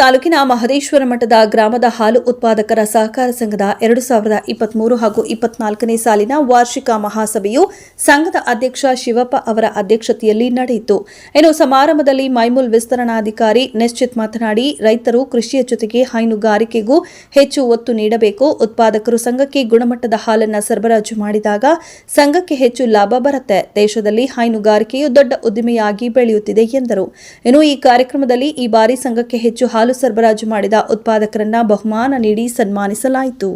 ತಾಲೂಕಿನ ಮಹದೇಶ್ವರ ಮಠದ ಗ್ರಾಮದ ಹಾಲು ಉತ್ಪಾದಕರ ಸಹಕಾರ ಸಂಘದ 2023 ಹಾಗೂ 24ನೇ ಸಾಲಿನ ವಾರ್ಷಿಕ ಮಹಾಸಭೆಯು ಸಂಘದ ಅಧ್ಯಕ್ಷ ಶಿವಪ್ಪ ಅವರ ಅಧ್ಯಕ್ಷತೆಯಲ್ಲಿ ನಡೆಯಿತು. ಇನ್ನು ಸಮಾರಂಭದಲ್ಲಿ ಮೈಮೂಲ್ ವಿಸ್ತರಣಾಧಿಕಾರಿ ನಿಶ್ಚಿತ್ ಮಾತನಾಡಿ, ರೈತರು ಕೃಷಿಯ ಜೊತೆಗೆ ಹೈನುಗಾರಿಕೆಗೂ ಹೆಚ್ಚು ಒತ್ತು ನೀಡಬೇಕು. ಉತ್ಪಾದಕರು ಸಂಘಕ್ಕೆ ಗುಣಮಟ್ಟದ ಹಾಲನ್ನು ಸರಬರಾಜು ಮಾಡಿದಾಗ ಸಂಘಕ್ಕೆ ಹೆಚ್ಚು ಲಾಭ ಬರುತ್ತೆ. ದೇಶದಲ್ಲಿ ಹೈನುಗಾರಿಕೆಯು ದೊಡ್ಡ ಉದ್ದಿಮೆಯಾಗಿ ಬೆಳೆಯುತ್ತಿದೆ ಎಂದರು. ಇನ್ನು ಈ ಕಾರ್ಯಕ್ರಮದಲ್ಲಿ ಈ ಬಾರಿ ಸಂಘಕ್ಕೆ ಹೆಚ್ಚು ಹಾಲು ಸರಬರಾಜು ಮಾಡಿದ ಉತ್ಪಾದಕರನ್ನ ಬಹುಮಾನ ನೀಡಿ ಸನ್ಮಾನಿಸಲಾಯಿತು.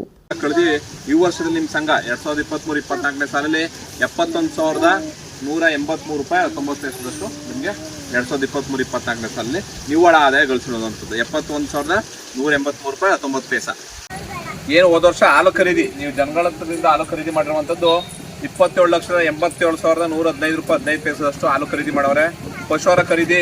ಈ ವರ್ಷದಲ್ಲಿ ನಿಮ್ಮ ಸಂಘ 2023-24ನೇ ಸಾಲಲ್ಲಿ 71,183 ರೂಪಾಯಿ 90 ಪೈಸದಷ್ಟು ನಿಮಗೆ 2023-24ನೇ ಸಾಲಲ್ಲಿ ನಿವ್ವಳ ಆದಾಯ ಗಳಿಸಿರುವಂಥದ್ದು 71,183 ರೂಪಾಯಿ 90 ಪೈಸೆ. ಏನು ಹೋದ ವರ್ಷ ಹಾಲು ಖರೀದಿ ನೀವು ಜನಗಳ ಹತ್ರದಿಂದ ಹಾಲು ಖರೀದಿ ಮಾಡಿರುವಂಥದ್ದು 27,87,115 ರೂಪಾಯಿ 15 ಪೈಸದಷ್ಟು ಹಾಲು ಖರೀದಿ ಮಾಡವ್ರೆ. ಪಶುಹಾರ ಖರೀದಿ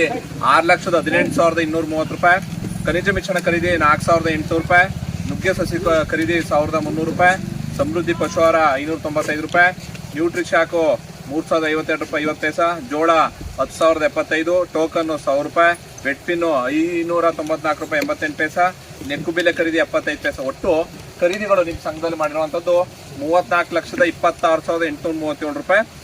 6,18,230 ರೂಪಾಯಿ, ಖನಿಜ ಮಿಶ್ರಣ ಖರೀದಿ 4,800 ರೂಪಾಯಿ, ನುಗ್ಗೆ ಸಸಿ ಖರೀದಿ 1,300 ರೂಪಾಯಿ, ಸಮೃದ್ಧಿ ಪಶುಹಾರ 595 ರೂಪಾಯಿ, ನ್ಯೂಟ್ರಿ ಶಾಕು 3,052 ರೂಪಾಯಿ 50 ಪೈಸೆ, ಜೋಳ 10,075, ಟೋಕನ್ನು 1,000 ರೂಪಾಯಿ, ವೆಟ್ಪಿನ್ನು 594 ರೂಪಾಯಿ 88 ಪೈಸೆ, ನೆಕ್ಕು ಬೆಲೆ ಖರೀದಿ 75 ಪೈಸೆ. ಒಟ್ಟು ಖರೀದಿಗಳು ನಿಮ್ಮ ಸಂಘದಲ್ಲಿ ಮಾಡಿರುವಂಥದ್ದು 34,26,837 ರೂಪಾಯಿ.